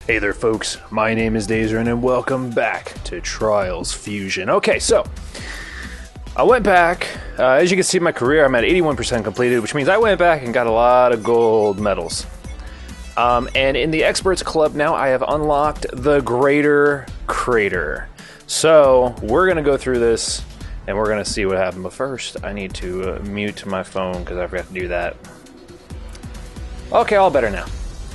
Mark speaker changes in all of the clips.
Speaker 1: Hey there, folks. My name is Dazer, and welcome back to Trials Fusion. Okay, so I went back. As you can see, my career, I'm at 81% completed, which means I went back and got a lot of gold medals. And in the Experts Club now, I have unlocked the Greater Crater. So we're going to go through this, and we're going to see what happened. But first, I need to mute my phone, because I forgot to do that. Okay, all better now.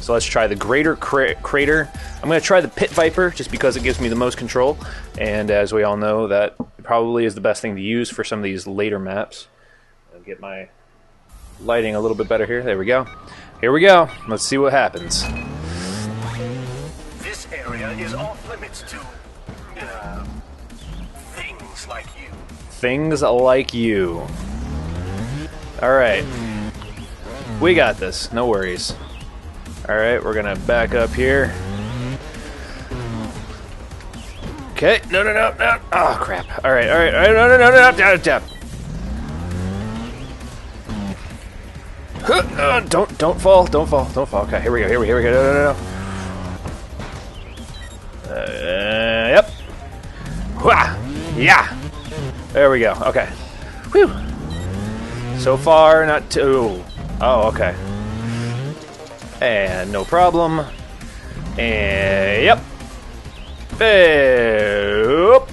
Speaker 1: So let's try the Greater Crater. I'm going to try the Pit Viper just because it gives me the most control. And as we all know, that probably is the best thing to use for some of these later maps. I'll get my lighting a little bit better here. There we go. Here we go. Let's see what happens.
Speaker 2: This area is off limits to things like you.
Speaker 1: Things like you. Alright. We got this. No worries. Alright, we're gonna back up here. Okay, no. Oh, crap. Alright, no. Don't fall. Okay, here we go. No. Yep. Wah! Yeah! There we go, okay. Whew! So far, not too... Oh, okay. And no problem. And yep. Nope.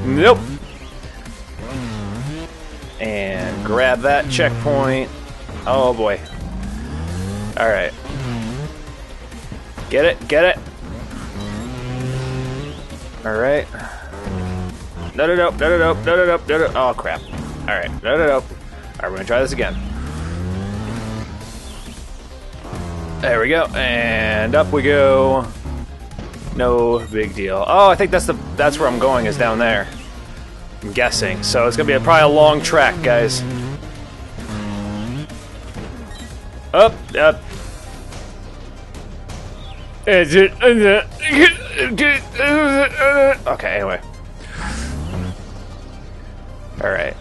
Speaker 1: Nope. And grab that checkpoint. Oh boy. Alright. Get it. Alright. No. Oh crap. Alright. No. Alright, we're gonna try this again. There we go, and up we go. No big deal. Oh, I think that's where I'm going, is down there. I'm guessing. So it's gonna be probably a long track, guys. Up. Okay, anyway. Alright.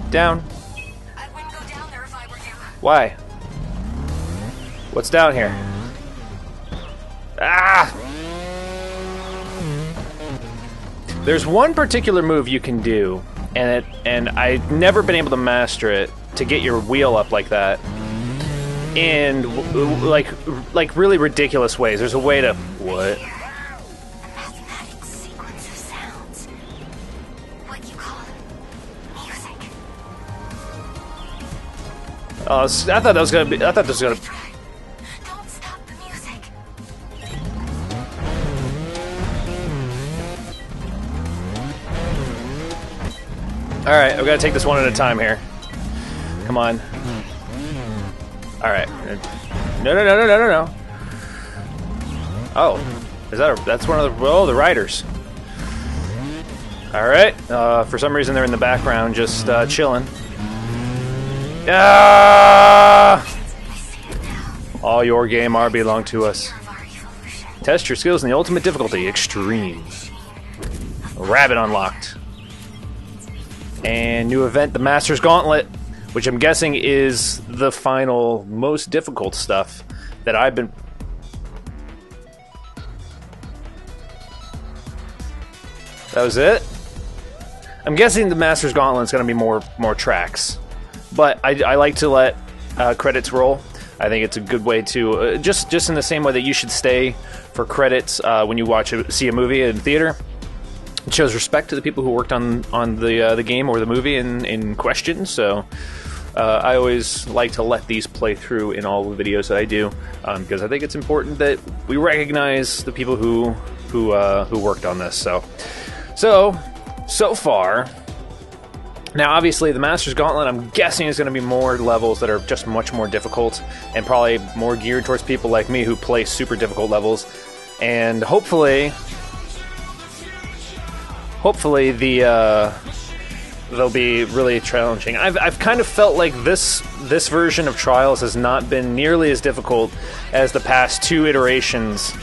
Speaker 1: Down.
Speaker 3: I wouldn't go down there if I were you.
Speaker 1: Why? What's down here? Ah! There's one particular move you can do, and I've never been able to master it, to get your wheel up like that. In like really ridiculous ways. There's a way to what?
Speaker 3: A mathematic sequence of sounds. What you call music.
Speaker 1: Oh, I thought this was gonna.
Speaker 3: Don't stop the music.
Speaker 1: Alright, I've got to take this one at a time here. Come on. Alright. No. Oh. That's one of the riders. Alright. For some reason they're in the background just chilling. All your game are belong to us. Test your skills in the ultimate difficulty, extreme. Rabbit unlocked. And new event, the Master's Gauntlet, which I'm guessing is the final, most difficult stuff that I've been... That was it? I'm guessing the Master's Gauntlet is going to be more tracks. But I like to let credits roll. I think it's a good way to... just in the same way that you should stay for credits when you see a movie in theater. It shows respect to the people who worked on the game or the movie in question. So I always like to let these play through in all the videos that I do, because I think it's important that we recognize the people who worked on this. So far, now obviously the Master's Gauntlet, I'm guessing is going to be more levels that are just much more difficult and probably more geared towards people like me who play super difficult levels, and hopefully they'll be really challenging. I've kind of felt like this version of Trials has not been nearly as difficult as the past two iterations.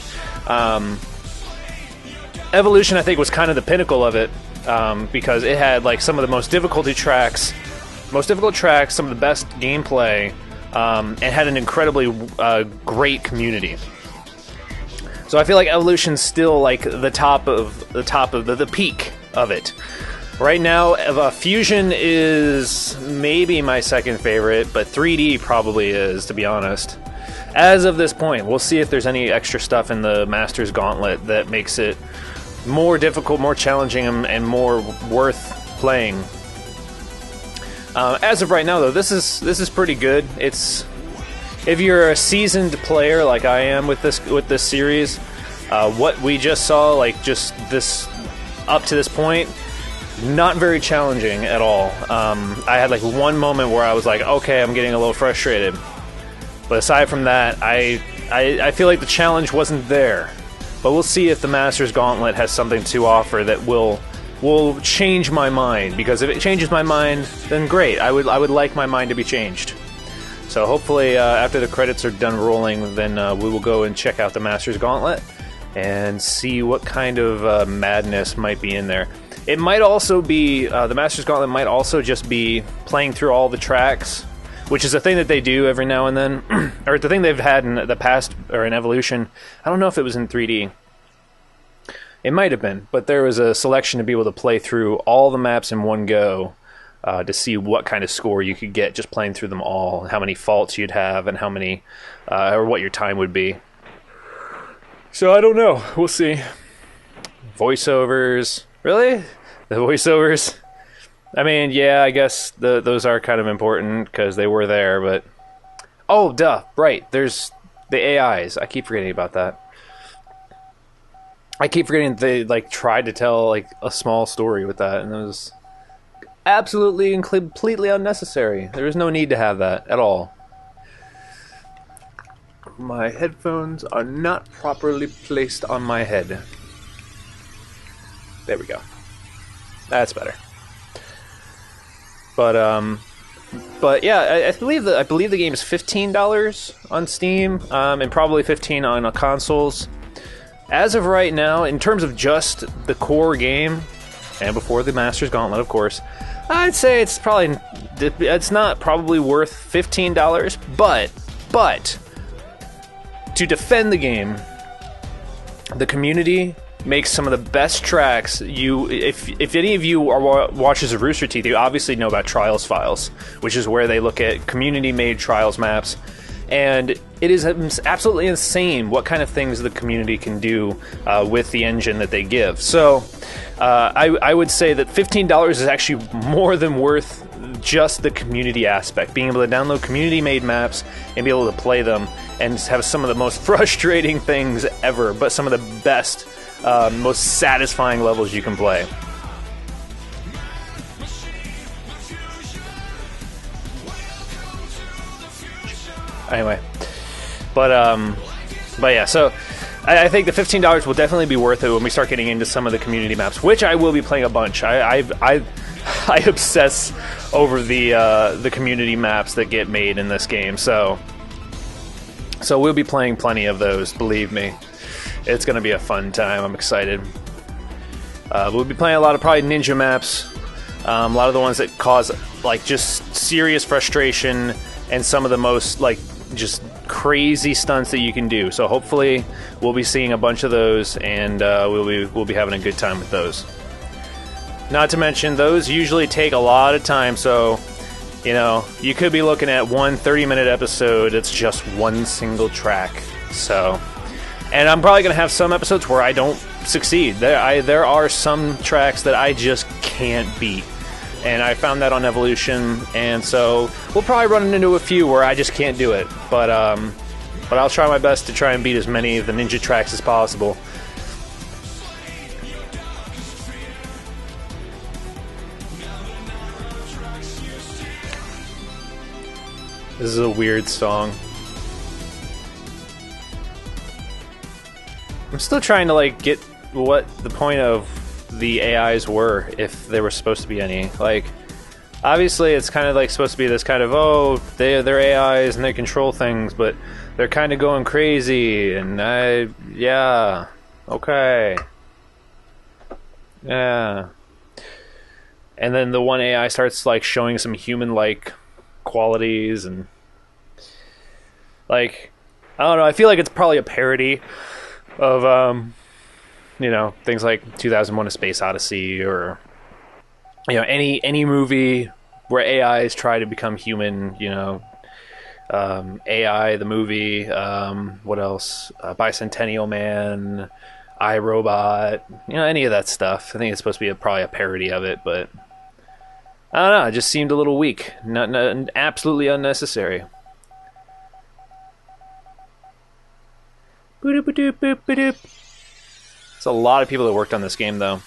Speaker 1: Evolution, I think, was kind of the pinnacle of it, because it had like some of the most difficult tracks, some of the best gameplay, and had an incredibly great community. So I feel like Evolution's still like the top of the peak of it. Right now, Fusion is maybe my second favorite, but 3D probably is, to be honest. As of this point, we'll see if there's any extra stuff in the Master's Gauntlet that makes it more difficult, more challenging, and more worth playing. As of right now, though, this is pretty good. It's, if you're a seasoned player like I am with this series, what we just saw, like just this up to this point, not very challenging at all. I had like one moment where I was like, okay, I'm getting a little frustrated. But aside from that, I feel like the challenge wasn't there. But we'll see if the Master's Gauntlet has something to offer that will change my mind. Because if it changes my mind, then great. I would like my mind to be changed. So hopefully after the credits are done rolling, then we will go and check out the Master's Gauntlet and see what kind of madness might be in there. It might also be, the Master's Gauntlet might also just be playing through all the tracks, which is a thing that they do every now and then, or the thing they've had in the past, or in Evolution. I don't know if it was in 3D. It might have been, but there was a selection to be able to play through all the maps in one go to see what kind of score you could get just playing through them all, how many faults you'd have, and how many, or what your time would be. So I don't know. We'll see. Voiceovers. Really? The voiceovers? I mean, yeah, I guess those are kind of important because they were there, but... Oh, duh, right. There's the AIs. I keep forgetting about that. I keep forgetting they, like, tried to tell, like, a small story with that, and it was absolutely and completely unnecessary. There was no need to have that at all. My headphones are not properly placed on my head. There we go. That's better. But yeah, I believe the game is $15 on Steam, and probably $15 on consoles. As of right now, in terms of just the core game, and before the Master's Gauntlet, of course, I'd say it's not probably worth $15. But to defend the game, the community makes some of the best tracks. If any of you are watchers of Rooster Teeth, you obviously know about Trials Files, which is where they look at community-made Trials maps, and it is absolutely insane what kind of things the community can do with the engine that they give. So I would say that $15 is actually more than worth just the community aspect, being able to download community-made maps and be able to play them and have some of the most frustrating things ever, but some of the best, most satisfying levels you can play. Anyway, but yeah, so I think the $15 will definitely be worth it when we start getting into some of the community maps, which I will be playing a bunch. I obsess over the community maps that get made in this game, so we'll be playing plenty of those. Believe me, it's going to be a fun time. I'm excited. We'll be playing a lot of probably ninja maps, a lot of the ones that cause like just serious frustration and some of the most like just crazy stunts that you can do. So hopefully we'll be seeing a bunch of those, and we'll be having a good time with those. Not to mention, those usually take a lot of time, so you know, you could be looking at one 30-minute episode. It's just one single track. So, and I'm probably going to have some episodes where I don't succeed. There are some tracks that I just can't beat. And I found that on Evolution, and so we'll probably run into a few where I just can't do it. But I'll try my best to try and beat as many of the ninja tracks as possible. This is a weird song. I'm still trying to like get what the point of the AIs were, if there were supposed to be any. Like, obviously it's kind of like supposed to be this kind of, oh, they're AIs and they control things, but they're kind of going crazy, and yeah, okay. Yeah. And then the one AI starts like showing some human-like qualities, and like, I don't know, I feel like it's probably a parody of things like 2001: A Space Odyssey, or any movie where AIs try to become human. AI the movie. What else? Bicentennial Man, iRobot. Any of that stuff. I think it's supposed to be probably a parody of it, but I don't know. It just seemed a little weak. Not absolutely unnecessary. Boop-a-doop-boop-a-doop. There's a lot of people that worked on this game, though.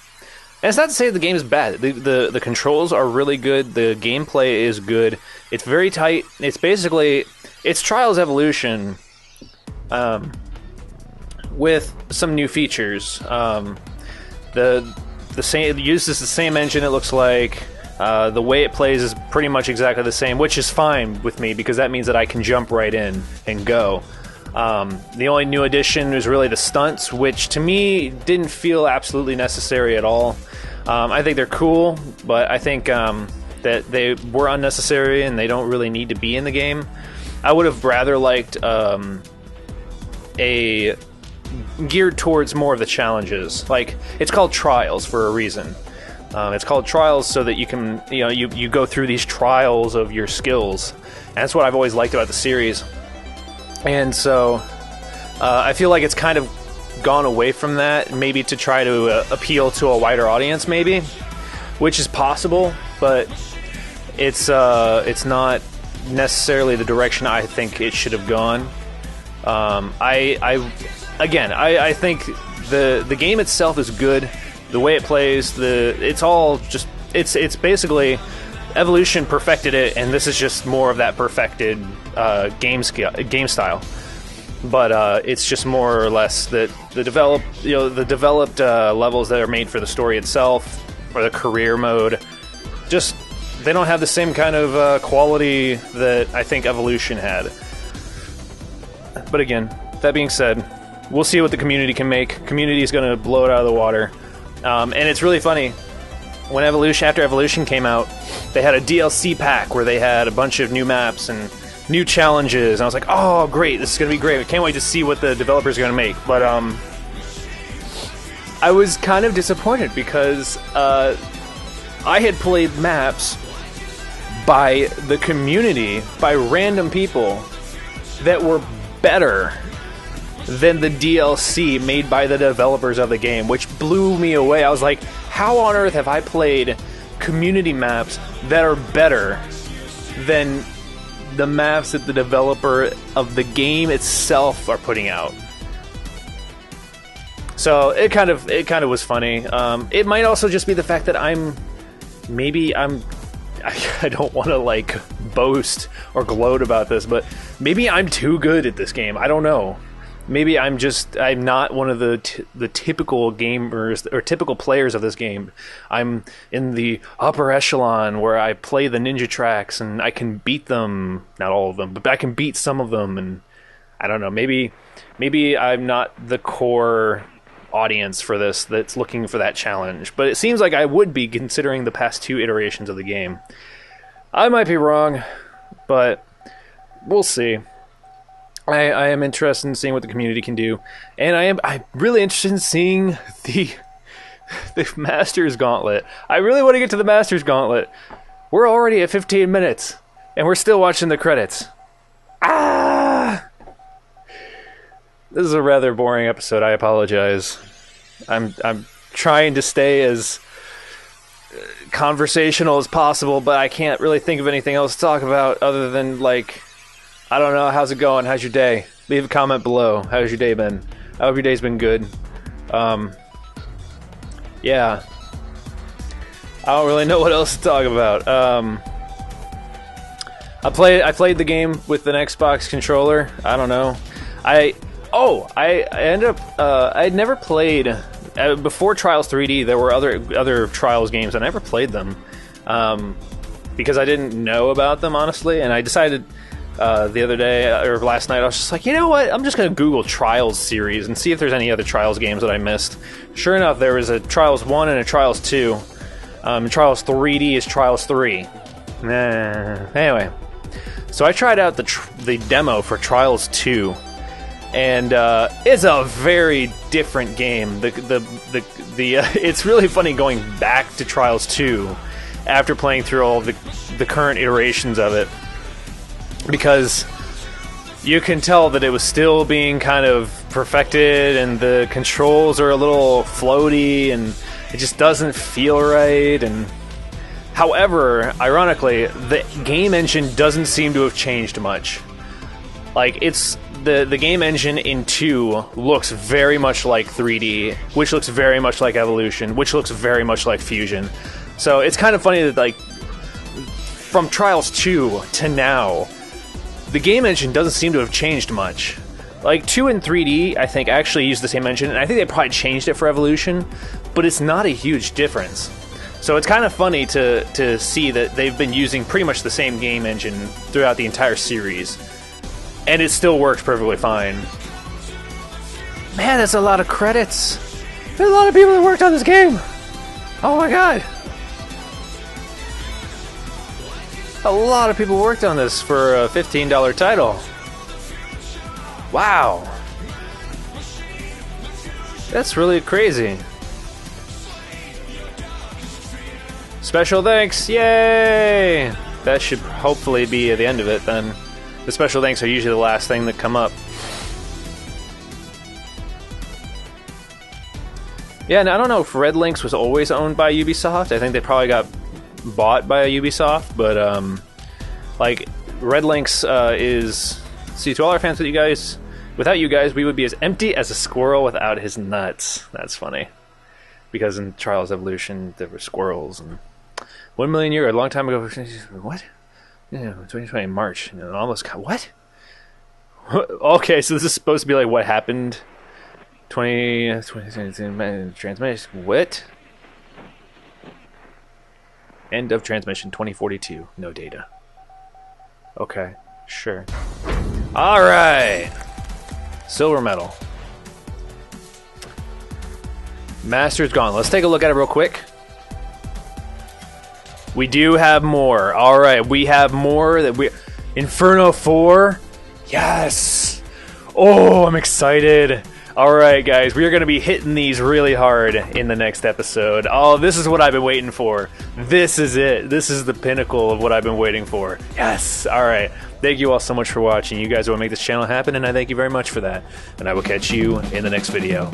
Speaker 1: And it's not to say the game is bad. The controls are really good. The gameplay is good. It's very tight. It's Trials Evolution with some new features. The same, it uses the same engine, it looks like. The way it plays is pretty much exactly the same, which is fine with me because that means that I can jump right in and go. The only new addition was really the stunts, which to me didn't feel absolutely necessary at all. I think they're cool, but I think that they were unnecessary and they don't really need to be in the game. I would have rather liked a geared towards more of the challenges. Like, it's called Trials for a reason. It's called Trials so that you can, you go through these trials of your skills. And that's what I've always liked about the series. And so I feel like it's kind of gone away from that, maybe to try to appeal to a wider audience, maybe, which is possible, but it's not necessarily the direction I think it should have gone. I think the game itself is good. The way it plays, it's basically Evolution perfected it, and this is just more of that perfected game style. But it's just more or less that the developed levels that are made for the story itself, or the career mode, just they don't have the same kind of quality that I think Evolution had. But again, that being said, we'll see what the community can make. Community is going to blow it out of the water. And it's really funny. When after Evolution came out, they had a DLC pack where they had a bunch of new maps and new challenges. And I was like, oh, great, this is going to be great. I can't wait to see what the developers are going to make. But I was kind of disappointed because I had played maps by the community, by random people, that were better than the DLC made by the developers of the game, which blew me away. I was like, how on earth have I played community maps that are better than the maps that the developer of the game itself are putting out? So it kind of was funny. It might also just be the fact that I don't want to boast or gloat about this, but maybe I'm too good at this game. I don't know. Maybe I'm not one of the typical gamers or typical players of this game. I'm in the upper echelon where I play the ninja tracks and I can beat them, not all of them, but I can beat some of them. And I don't know, maybe I'm not the core audience for this that's looking for that challenge. But it seems like I would be, considering the past two iterations of the game. I might be wrong, but we'll see. I am interested in seeing what the community can do, and I'm really interested in seeing the Masters Gauntlet. I really want to get to the Masters Gauntlet. We're already at 15 minutes, and we're still watching the credits. This is a rather boring episode. I apologize. I'm trying to stay as conversational as possible, but I can't really think of anything else to talk about other than I don't know, how's it going? How's your day? Leave a comment below. How's your day been? I hope your day's been good. Yeah. I don't really know what else to talk about. I played the game with an Xbox controller. I don't know. I ended up I'd never played before Trials 3D. There were other Trials games. I never played them because I didn't know about them, honestly, and I decided the other day, or last night, I was just like, you know what? I'm just going to Google Trials series and see if there's any other Trials games that I missed. Sure enough, there was a Trials 1 and a Trials 2. Trials 3D is Trials 3. Anyway, so I tried out the demo for Trials 2. and it's a very different game. It's really funny going back to Trials 2 after playing through all the current iterations of it, because you can tell that it was still being kind of perfected, and the controls are a little floaty, and it just doesn't feel right. And however, ironically, the game engine doesn't seem to have changed much. Like, it's the game engine in 2 looks very much like 3D, which looks very much like Evolution, which looks very much like Fusion. So it's kind of funny that, like, from Trials 2 to now, the game engine doesn't seem to have changed much. Like, 2 and 3D, I think, actually use the same engine, and I think they probably changed it for Evolution, but it's not a huge difference. So it's kind of funny to see that they've been using pretty much the same game engine throughout the entire series, and it still works perfectly fine. Man, that's a lot of credits. There's a lot of people that worked on this game. Oh my god. A lot of people worked on this for a $15 title. Wow. That's really crazy. Special thanks, yay! That should hopefully be the end of it then. The special thanks are usually the last thing that come up. Yeah, and I don't know if Red Lynx was always owned by Ubisoft. I think they probably got bought by Ubisoft, but like, Red Lynx is... See, to all our fans, without you guys, we would be as empty as a squirrel without his nuts. That's funny. Because in Trials Evolution, there were squirrels, and 1 million years, a long time ago. What? Yeah, 2020 March. You know, almost. What? Okay, so this is supposed to be like what happened. 20 transmission. What? End of transmission 2042. No data. Okay, sure. All right. Silver medal. Master's gone. Let's take a look at it real quick. We do have more. All right, we have more. Inferno 4. Yes. Oh, I'm excited. All right, guys, we are going to be hitting these really hard in the next episode. Oh, this is what I've been waiting for. This is it. This is the pinnacle of what I've been waiting for. Yes. All right. Thank you all so much for watching. You guys are what make this channel happen, and I thank you very much for that. And I will catch you in the next video.